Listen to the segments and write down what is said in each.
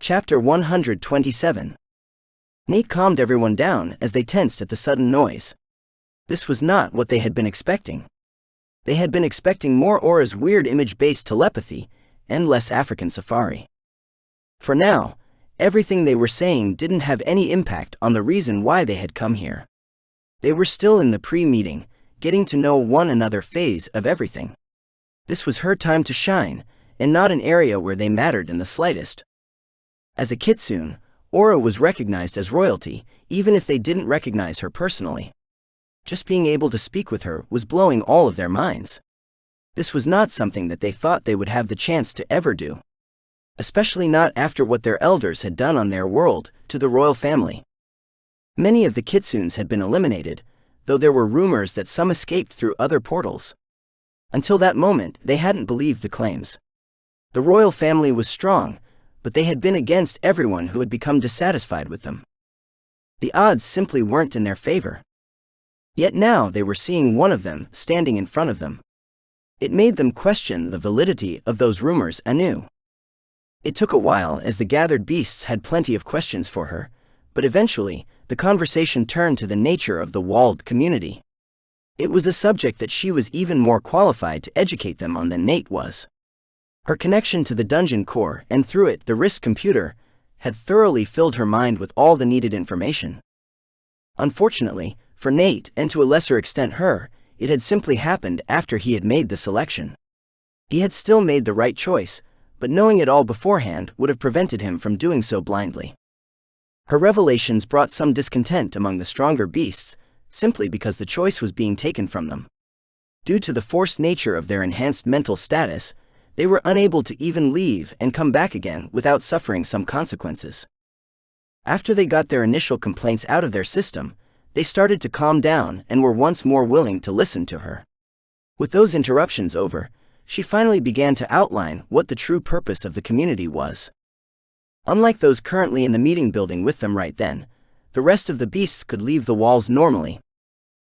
Chapter 127. Nate calmed everyone down as they tensed at the sudden noise. This was not what they had been expecting. They had been expecting more Aura's weird image-based telepathy and less African safari. For now, everything they were saying didn't have any impact on the reason why they had come here. They were still in the pre-meeting, getting to know one another phase of everything. This was her time to shine, and not an area where they mattered in the slightest. As a kitsune, Aura was recognized as royalty, even if they didn't recognize her personally. Just being able to speak with her was blowing all of their minds. This was not something that they thought they would have the chance to ever do. Especially not after what their elders had done on their world to the royal family. Many of the kitsunes had been eliminated, though there were rumors that some escaped through other portals. Until that moment, they hadn't believed the claims. The royal family was strong, but they had been against everyone who had become dissatisfied with them. The odds simply weren't in their favor. Yet now they were seeing one of them standing in front of them. It made them question the validity of those rumors anew. It took a while as the gathered beasts had plenty of questions for her, but eventually, the conversation turned to the nature of the walled community. It was a subject that she was even more qualified to educate them on than Nate was. Her connection to the dungeon core and through it the Risk computer had thoroughly filled her mind with all the needed information. Unfortunately, for Nate and to a lesser extent her, it had simply happened after he had made the selection. He had still made the right choice, but knowing it all beforehand would have prevented him from doing so blindly. Her revelations brought some discontent among the stronger beasts, simply because the choice was being taken from them. Due to the forced nature of their enhanced mental status, they were unable to even leave and come back again without suffering some consequences. After they got their initial complaints out of their system, they started to calm down and were once more willing to listen to her. With those interruptions over, she finally began to outline what the true purpose of the community was. Unlike those currently in the meeting building with them right then, the rest of the beasts could leave the walls normally.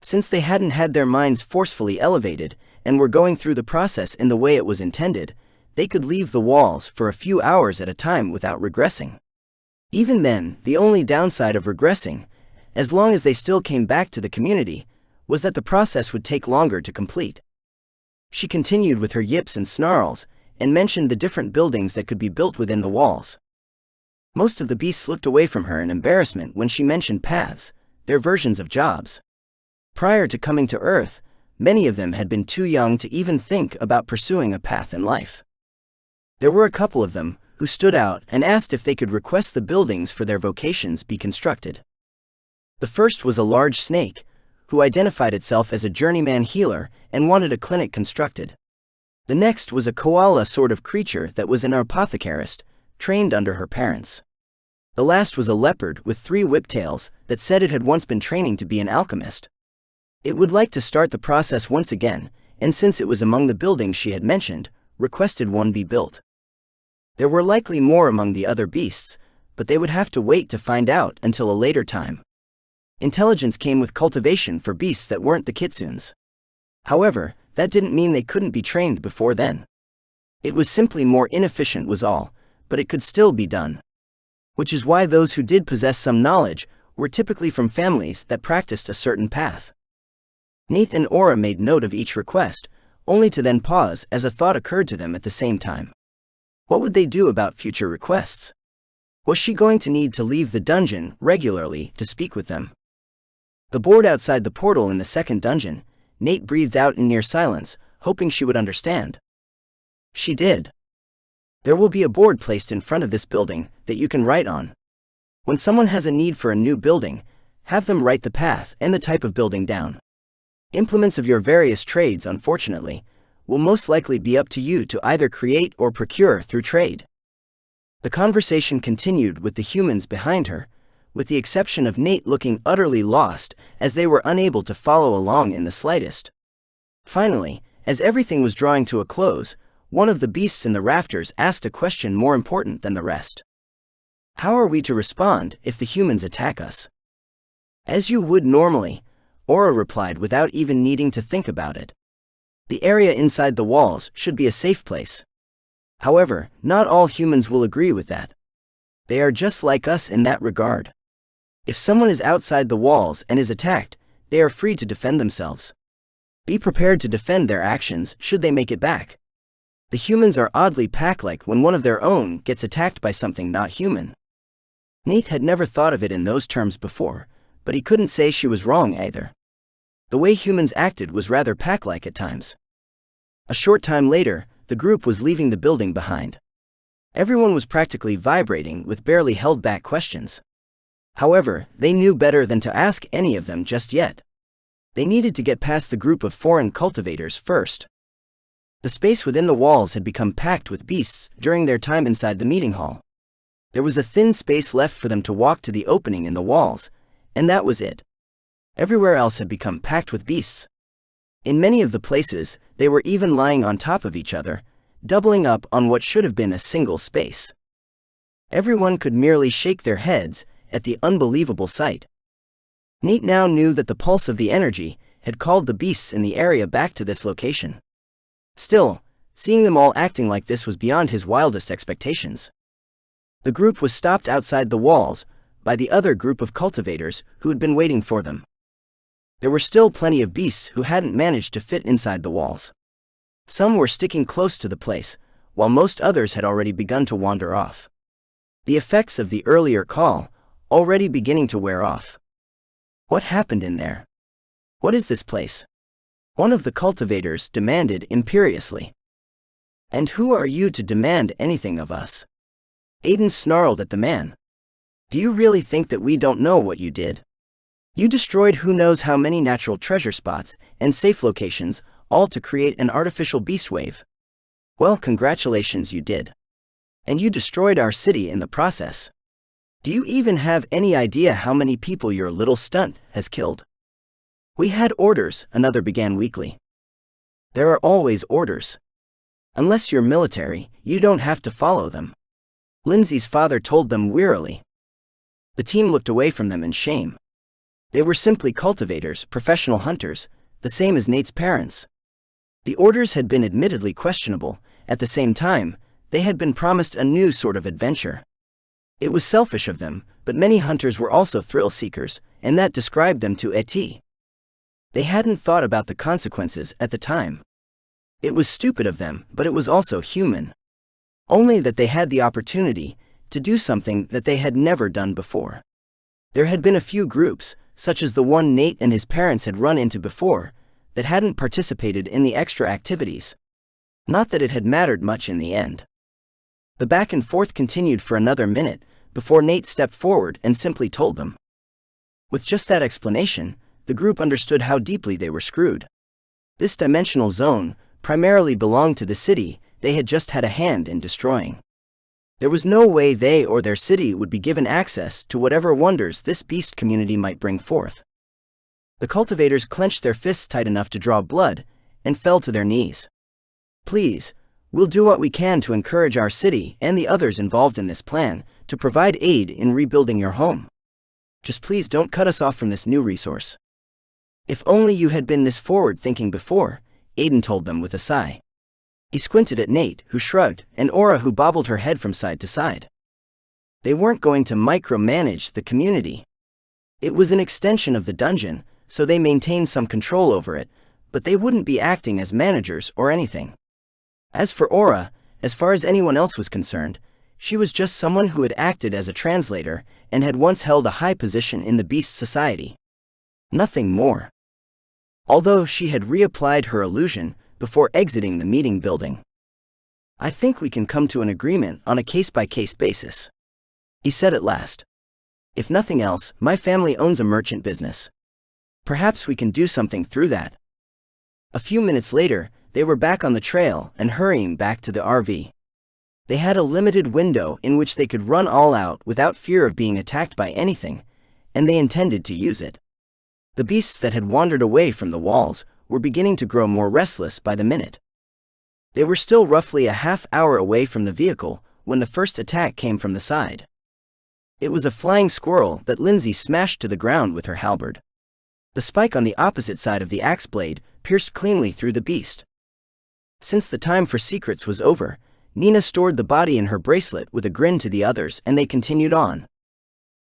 Since they hadn't had their minds forcefully elevated and were going through the process in the way it was intended, they could leave the walls for a few hours at a time without regressing. Even then, the only downside of regressing, as long as they still came back to the community, was that the process would take longer to complete. She continued with her yips and snarls, and mentioned the different buildings that could be built within the walls. Most of the beasts looked away from her in embarrassment when she mentioned paths, their versions of jobs. Prior to coming to Earth, many of them had been too young to even think about pursuing a path in life. There were a couple of them who stood out and asked if they could request the buildings for their vocations be constructed. The first was a large snake, who identified itself as a journeyman healer and wanted a clinic constructed. The next was a koala sort of creature that was an apothecarist, trained under her parents. The last was a leopard with 3 whiptails that said it had once been training to be an alchemist. It would like to start the process once again, and since it was among the buildings she had mentioned, requested one be built. There were likely more among the other beasts, but they would have to wait to find out until a later time. Intelligence came with cultivation for beasts that weren't the kitsunes. However, that didn't mean they couldn't be trained before then. It was simply more inefficient was all, but it could still be done. Which is why those who did possess some knowledge were typically from families that practiced a certain path. Nate and Aura made note of each request, only to then pause as a thought occurred to them at the same time. What would they do about future requests? Was she going to need to leave the dungeon regularly to speak with them? The board outside the portal in the second dungeon, Nate breathed out in near silence, hoping she would understand. She did. There will be a board placed in front of this building that you can write on. When someone has a need for a new building, have them write the path and the type of building down. Implements of your various trades, unfortunately, will most likely be up to you to either create or procure through trade. The conversation continued with the humans behind her, with the exception of Nate looking utterly lost as they were unable to follow along in the slightest. Finally, as everything was drawing to a close, one of the beasts in the rafters asked a question more important than the rest. How are we to respond if the humans attack us? As you would normally, Aura replied without even needing to think about it. The area inside the walls should be a safe place. However, not all humans will agree with that. They are just like us in that regard. If someone is outside the walls and is attacked, they are free to defend themselves. Be prepared to defend their actions should they make it back. The humans are oddly pack-like when one of their own gets attacked by something not human. Nate had never thought of it in those terms before, but he couldn't say she was wrong either. The way humans acted was rather pack-like at times. A short time later, the group was leaving the building behind. Everyone was practically vibrating with barely held back questions. However, they knew better than to ask any of them just yet. They needed to get past the group of foreign cultivators first. The space within the walls had become packed with beasts during their time inside the meeting hall. There was a thin space left for them to walk to the opening in the walls, and that was it. Everywhere else had become packed with beasts. In many of the places, they were even lying on top of each other, doubling up on what should have been a single space. Everyone could merely shake their heads at the unbelievable sight. Nate now knew that the pulse of the energy had called the beasts in the area back to this location. Still, seeing them all acting like this was beyond his wildest expectations. The group was stopped outside the walls by the other group of cultivators who had been waiting for them. There were still plenty of beasts who hadn't managed to fit inside the walls. Some were sticking close to the place, while most others had already begun to wander off. The effects of the earlier call already beginning to wear off. What happened in there? What is this place? One of the cultivators demanded imperiously. And who are you to demand anything of us? Aiden snarled at the man. Do you really think that we don't know what you did? You destroyed who knows how many natural treasure spots and safe locations, all to create an artificial beast wave. Well, congratulations, you did. And you destroyed our city in the process. Do you even have any idea how many people your little stunt has killed? We had orders, another began weakly. There are always orders. Unless you're military, you don't have to follow them. Lindsay's father told them wearily. The team looked away from them in shame. They were simply cultivators, professional hunters, the same as Nate's parents. The orders had been admittedly questionable. At the same time, they had been promised a new sort of adventure. It was selfish of them, but many hunters were also thrill-seekers, and that described them to a T. They hadn't thought about the consequences at the time. It was stupid of them, but it was also human. Only that they had the opportunity to do something that they had never done before. There had been a few groups, such as the one Nate and his parents had run into before, that hadn't participated in the extra activities. Not that it had mattered much in the end. The back and forth continued for another minute before Nate stepped forward and simply told them. With just that explanation, the group understood how deeply they were screwed. This dimensional zone primarily belonged to the city they had just had a hand in destroying. There was no way they or their city would be given access to whatever wonders this beast community might bring forth. The cultivators clenched their fists tight enough to draw blood and fell to their knees. Please, we'll do what we can to encourage our city and the others involved in this plan to provide aid in rebuilding your home. Just please don't cut us off from this new resource. If only you had been this forward-thinking before, Aiden told them with a sigh. He squinted at Nate, who shrugged, and Aura, who bobbled her head from side to side. They weren't going to micromanage the community. It was an extension of the dungeon, so they maintained some control over it, but they wouldn't be acting as managers or anything. As for Aura, as far as anyone else was concerned, she was just someone who had acted as a translator and had once held a high position in the Beast Society. Nothing more. Although she had reapplied her illusion before exiting the meeting building. I think we can come to an agreement on a case-by-case basis, he said at last. If nothing else, my family owns a merchant business. Perhaps we can do something through that. A few minutes later, they were back on the trail and hurrying back to the RV. They had a limited window in which they could run all out without fear of being attacked by anything, and they intended to use it. The beasts that had wandered away from the walls were beginning to grow more restless by the minute. They were still roughly a half-hour away from the vehicle when the first attack came from the side. It was a flying squirrel that Lindsay smashed to the ground with her halberd. The spike on the opposite side of the axe blade pierced cleanly through the beast. Since the time for secrets was over, Nina stored the body in her bracelet with a grin to the others, and they continued on.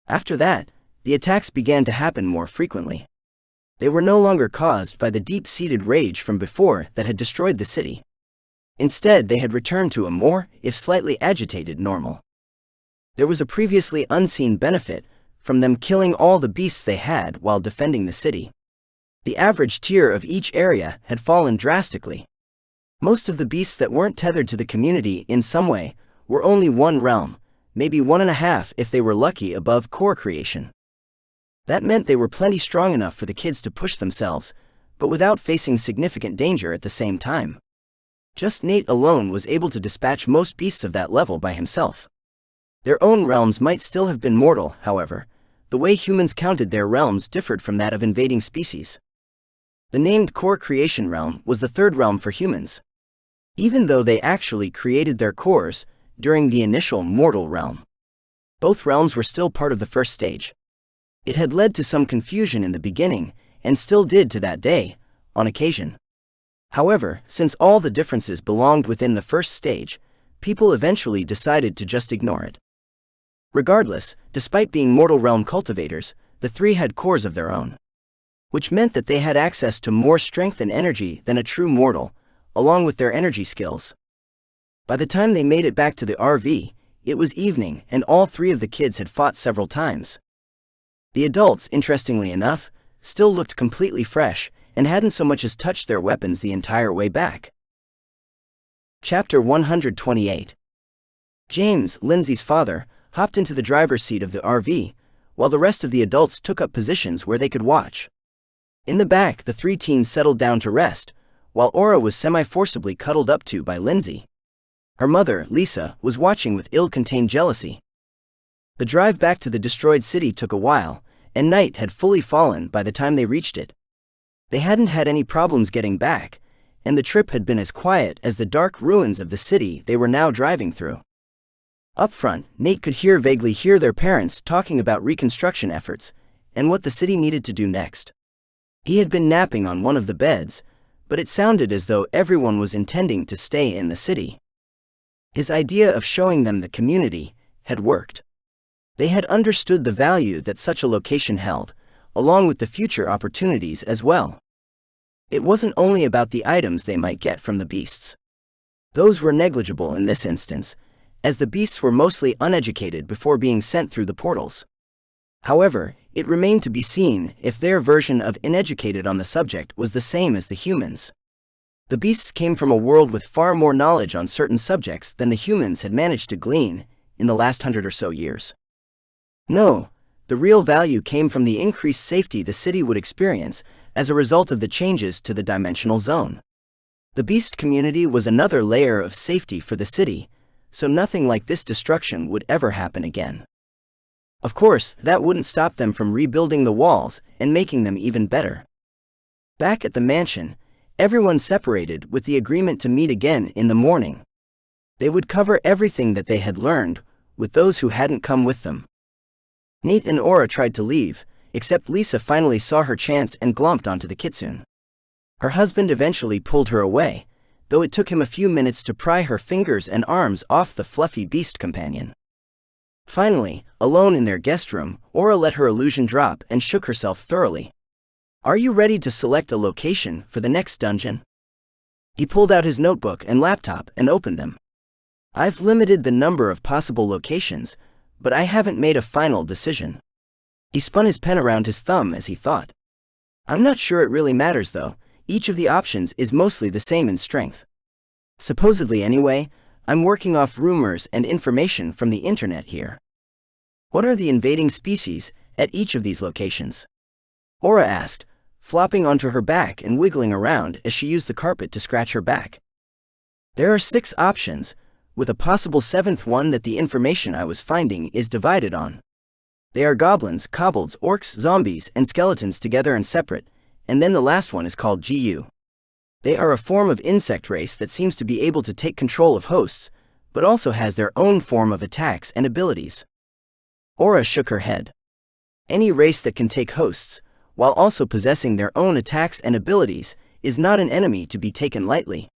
After that, the attacks began to happen more frequently. They were no longer caused by the deep-seated rage from before that had destroyed the city. Instead, they had returned to a more, if slightly agitated, normal. There was a previously unseen benefit from them killing all the beasts they had while defending the city. The average tier of each area had fallen drastically. Most of the beasts that weren't tethered to the community in some way were only one realm, maybe 1.5 if they were lucky, above core creation. That meant they were plenty strong enough for the kids to push themselves, but without facing significant danger at the same time. Just Nate alone was able to dispatch most beasts of that level by himself. Their own realms might still have been mortal, however. The way humans counted their realms differed from that of invading species. The named core creation realm was the third realm for humans, even though they actually created their cores during the initial mortal realm. Both realms were still part of the first stage. It had led to some confusion in the beginning, and still did to that day, on occasion. However, since all the differences belonged within the first stage, people eventually decided to just ignore it. Regardless, despite being mortal realm cultivators, the three had cores of their own, which meant that they had access to more strength and energy than a true mortal, along with their energy skills. By the time they made it back to the RV, it was evening, and all three of the kids had fought several times. The adults, interestingly enough, still looked completely fresh, and hadn't so much as touched their weapons the entire way back. Chapter 128. James, Lindsay's father, hopped into the driver's seat of the RV, while the rest of the adults took up positions where they could watch. In the back, the three teens settled down to rest, while Aura was semi-forcibly cuddled up to by Lindsay. Her mother, Lisa, was watching with ill-contained jealousy. The drive back to the destroyed city took a while, and night had fully fallen by the time they reached it. They hadn't had any problems getting back, and the trip had been as quiet as the dark ruins of the city they were now driving through. Up front, Nate could vaguely hear their parents talking about reconstruction efforts, and what the city needed to do next. He had been napping on one of the beds, but it sounded as though everyone was intending to stay in the city. His idea of showing them the community had worked. They had understood the value that such a location held, along with the future opportunities as well. It wasn't only about the items they might get from the beasts. Those were negligible in this instance, as the beasts were mostly uneducated before being sent through the portals. However, it remained to be seen if their version of uneducated on the subject was the same as the humans. The beasts came from a world with far more knowledge on certain subjects than the humans had managed to glean in the last 100 or so years. No, the real value came from the increased safety the city would experience as a result of the changes to the dimensional zone. The beast community was another layer of safety for the city, so nothing like this destruction would ever happen again. Of course, that wouldn't stop them from rebuilding the walls and making them even better. Back at the mansion, everyone separated with the agreement to meet again in the morning. They would cover everything that they had learned with those who hadn't come with them. Nate and Aura tried to leave, except Lisa finally saw her chance and glomped onto the kitsune. Her husband eventually pulled her away, though it took him a few minutes to pry her fingers and arms off the fluffy beast companion. Finally, alone in their guest room, Aura let her illusion drop and shook herself thoroughly. "Are you ready to select a location for the next dungeon?" He pulled out his notebook and laptop and opened them. "I've limited the number of possible locations, but I haven't made a final decision." He spun his pen around his thumb as he thought. "I'm not sure it really matters though. Each of the options is mostly the same in strength. Supposedly anyway, I'm working off rumors and information from the internet here." "What are the invading species at each of these locations?" Aura asked, flopping onto her back and wiggling around as she used the carpet to scratch her back. "There are 6 options, with a possible 7th one that the information I was finding is divided on. They are goblins, kobolds, orcs, zombies, and skeletons together and separate, and then the last one is called GU. They are a form of insect race that seems to be able to take control of hosts, but also has their own form of attacks and abilities." Aura shook her head. "Any race that can take hosts, while also possessing their own attacks and abilities, is not an enemy to be taken lightly.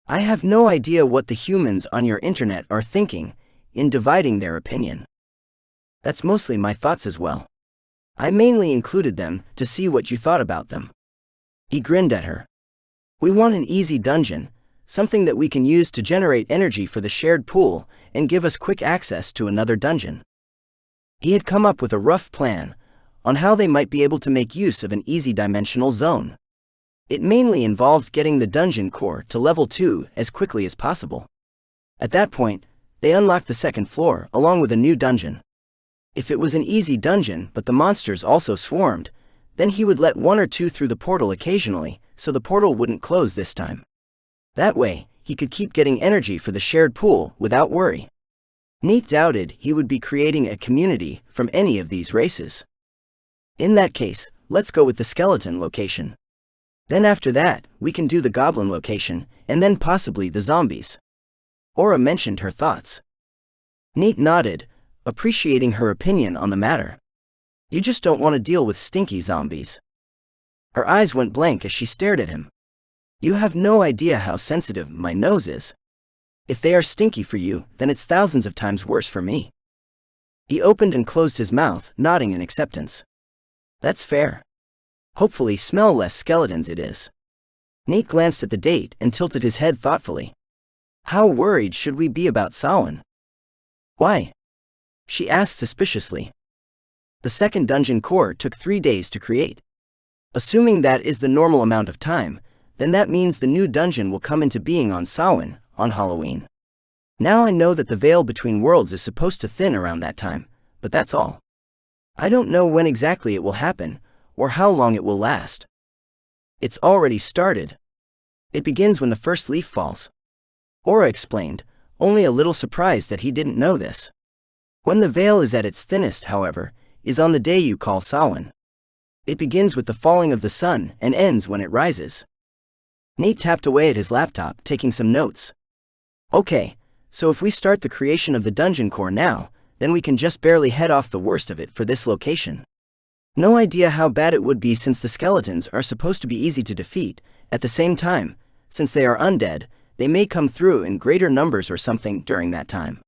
I have no idea what the humans on your internet are thinking in dividing their opinion. That's mostly my thoughts as well. I mainly included them to see what you thought about them. He grinned at her. We want an easy dungeon, something that we can use to generate energy for the shared pool and give us quick access to another dungeon. He had come up with a rough plan on how they might be able to make use of an easy dimensional zone. It mainly involved getting the dungeon core to level 2 as quickly as possible. At that point, they unlocked the second floor along with a new dungeon. If it was an easy dungeon but the monsters also swarmed, then he would let 1 or 2 through the portal occasionally, so the portal wouldn't close this time. That way, he could keep getting energy for the shared pool without worry. Neat doubted he would be creating a community from any of these races. In that case, let's go with the skeleton location. Then after that, we can do the goblin location, and then possibly the zombies. Aura mentioned her thoughts. Neat nodded, appreciating her opinion on the matter. You just don't want to deal with stinky zombies. Her eyes went blank as she stared at him. You have no idea how sensitive my nose is. If they are stinky for you, then it's thousands of times worse for me. He opened and closed his mouth, nodding in acceptance. That's fair. Hopefully smell less skeletons it is. Nate glanced at the date and tilted his head thoughtfully. How worried should we be about Samhain? Why? She asked suspiciously. The second dungeon core took 3 days to create. Assuming that is the normal amount of time, then that means the new dungeon will come into being on Samhain, on Halloween. Now I know that the veil between worlds is supposed to thin around that time, but that's all. I don't know when exactly it will happen, or how long it will last. It's already started. It begins when the first leaf falls. Aura explained, only a little surprised that he didn't know this. When the veil is at its thinnest, however, is on the day you call Samhain. It begins with the falling of the sun and ends when it rises. Nate tapped away at his laptop, taking some notes. Okay, so if we start the creation of the dungeon core now, then we can just barely head off the worst of it for this location. No idea how bad it would be since the skeletons are supposed to be easy to defeat. At the same time, since they are undead, they may come through in greater numbers or something during that time.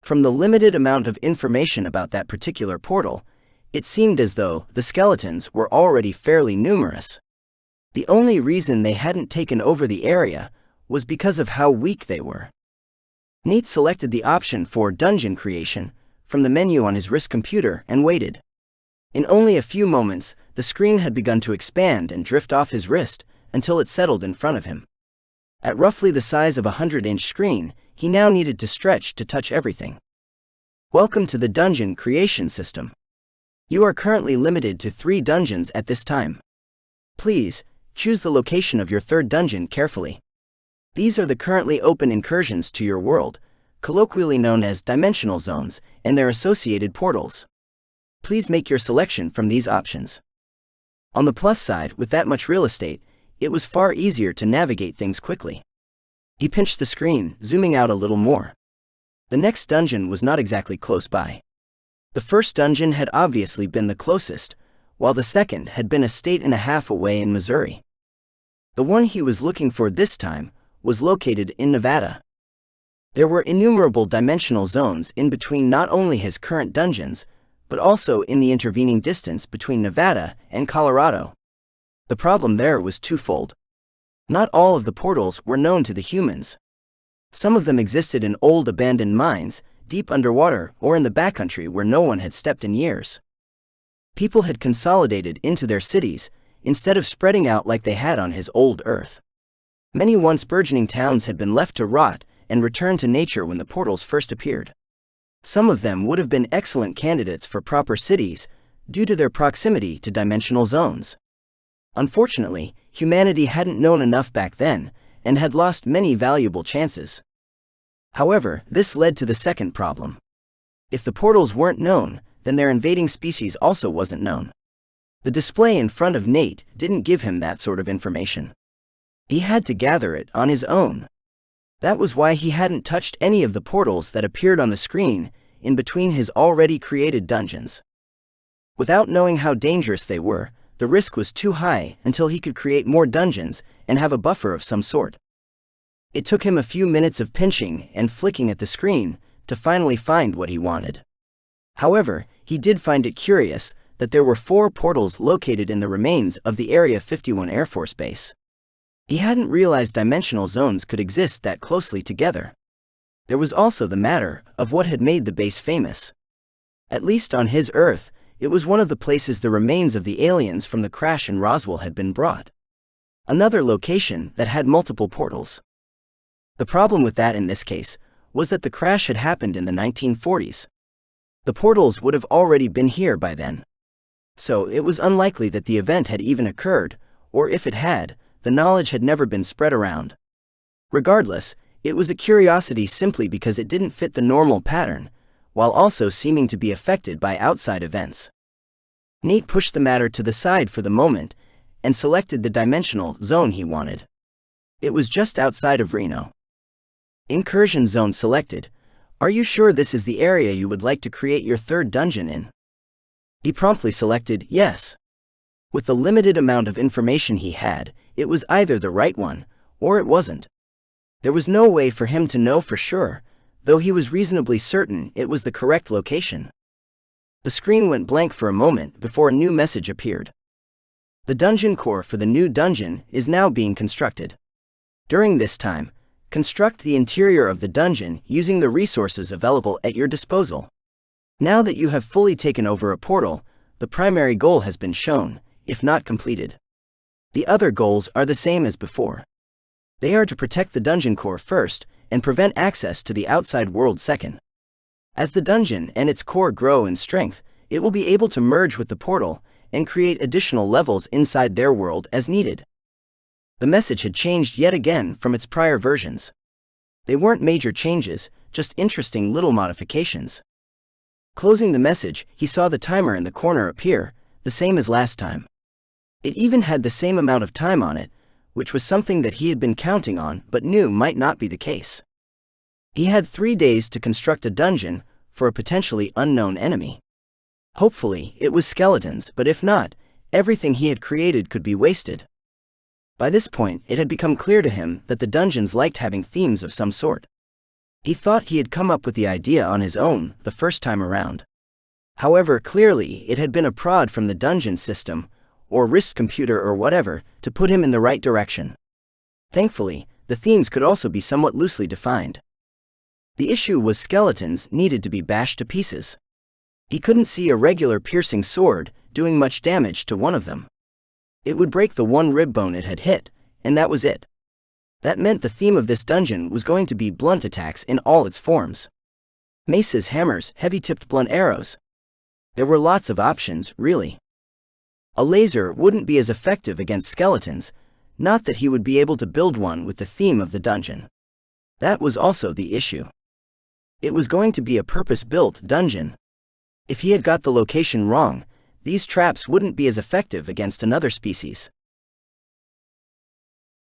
From the limited amount of information about that particular portal, it seemed as though the skeletons were already fairly numerous. The only reason they hadn't taken over the area was because of how weak they were. Nate selected the option for Dungeon Creation from the menu on his wrist computer and waited. In only a few moments, the screen had begun to expand and drift off his wrist until it settled in front of him. At roughly the size of a 100-inch screen, he now needed to stretch to touch everything. Welcome to the Dungeon Creation system. You are currently limited to 3 dungeons at this time. Please, choose the location of your third dungeon carefully. These are the currently open incursions to your world, colloquially known as dimensional zones, and their associated portals. Please make your selection from these options. On the plus side, with that much real estate, it was far easier to navigate things quickly. He pinched the screen, zooming out a little more. The next dungeon was not exactly close by. The first dungeon had obviously been the closest, while the second had been a state and a half away in Missouri. The one he was looking for this time was located in Nevada. There were innumerable dimensional zones in between not only his current dungeons, but also in the intervening distance between Nevada and Colorado. The problem there was twofold. Not all of the portals were known to the humans. Some of them existed in old abandoned mines, deep underwater, or in the backcountry where no one had stepped in years. People had consolidated into their cities, instead of spreading out like they had on his old Earth. Many once burgeoning towns had been left to rot and returned to nature when the portals first appeared. Some of them would have been excellent candidates for proper cities, due to their proximity to dimensional zones. Unfortunately, humanity hadn't known enough back then, and had lost many valuable chances. However, this led to the second problem. If the portals weren't known, then their invading species also wasn't known. The display in front of Nate didn't give him that sort of information. He had to gather it on his own. That was why he hadn't touched any of the portals that appeared on the screen in between his already created dungeons. Without knowing how dangerous they were, the risk was too high until he could create more dungeons and have a buffer of some sort. It took him a few minutes of pinching and flicking at the screen to finally find what he wanted. However, he did find it curious that there were 4 portals located in the remains of the Area 51 Air Force Base. He hadn't realized dimensional zones could exist that closely together. There was also the matter of what had made the base famous. At least on his Earth, it was one of the places the remains of the aliens from the crash in Roswell had been brought. Another location that had multiple portals. The problem with that in this case was that the crash had happened in the 1940s. The portals would have already been here by then. So it was unlikely that the event had even occurred, or if it had, the knowledge had never been spread around. Regardless, it was a curiosity simply because it didn't fit the normal pattern, while also seeming to be affected by outside events. Nate pushed the matter to the side for the moment and selected the dimensional zone he wanted. It was just outside of Reno. Incursion zone selected. Are you sure this is the area you would like to create your 3rd dungeon in? He promptly selected yes. With the limited amount of information he had, it was either the right one, or it wasn't. There was no way for him to know for sure, though he was reasonably certain it was the correct location. The screen went blank for a moment before a new message appeared. The dungeon core for the new dungeon is now being constructed. During this time, construct the interior of the dungeon using the resources available at your disposal. Now that you have fully taken over a portal, the primary goal has been shown, if not completed. The other goals are the same as before. They are to protect the dungeon core first, and prevent access to the outside world second. As the dungeon and its core grow in strength, it will be able to merge with the portal and create additional levels inside their world as needed. The message had changed yet again from its prior versions. They weren't major changes, just interesting little modifications. Closing the message, he saw the timer in the corner appear, the same as last time. It even had the same amount of time on it, which was something that he had been counting on but knew might not be the case. He had 3 days to construct a dungeon for a potentially unknown enemy. Hopefully, it was skeletons, but if not, everything he had created could be wasted. By this point, it had become clear to him that the dungeons liked having themes of some sort. He thought he had come up with the idea on his own the first time around. However, clearly, it had been a prod from the dungeon system, or wrist computer or whatever, to put him in the right direction. Thankfully, the themes could also be somewhat loosely defined. The issue was skeletons needed to be bashed to pieces. He couldn't see a regular piercing sword doing much damage to one of them. It would break the one rib bone it had hit, and that was it. That meant the theme of this dungeon was going to be blunt attacks in all its forms. Maces, hammers, heavy-tipped blunt arrows. There were lots of options, really. A laser wouldn't be as effective against skeletons, not that he would be able to build one with the theme of the dungeon. That was also the issue. It was going to be a purpose-built dungeon. If he had got the location wrong, these traps wouldn't be as effective against another species.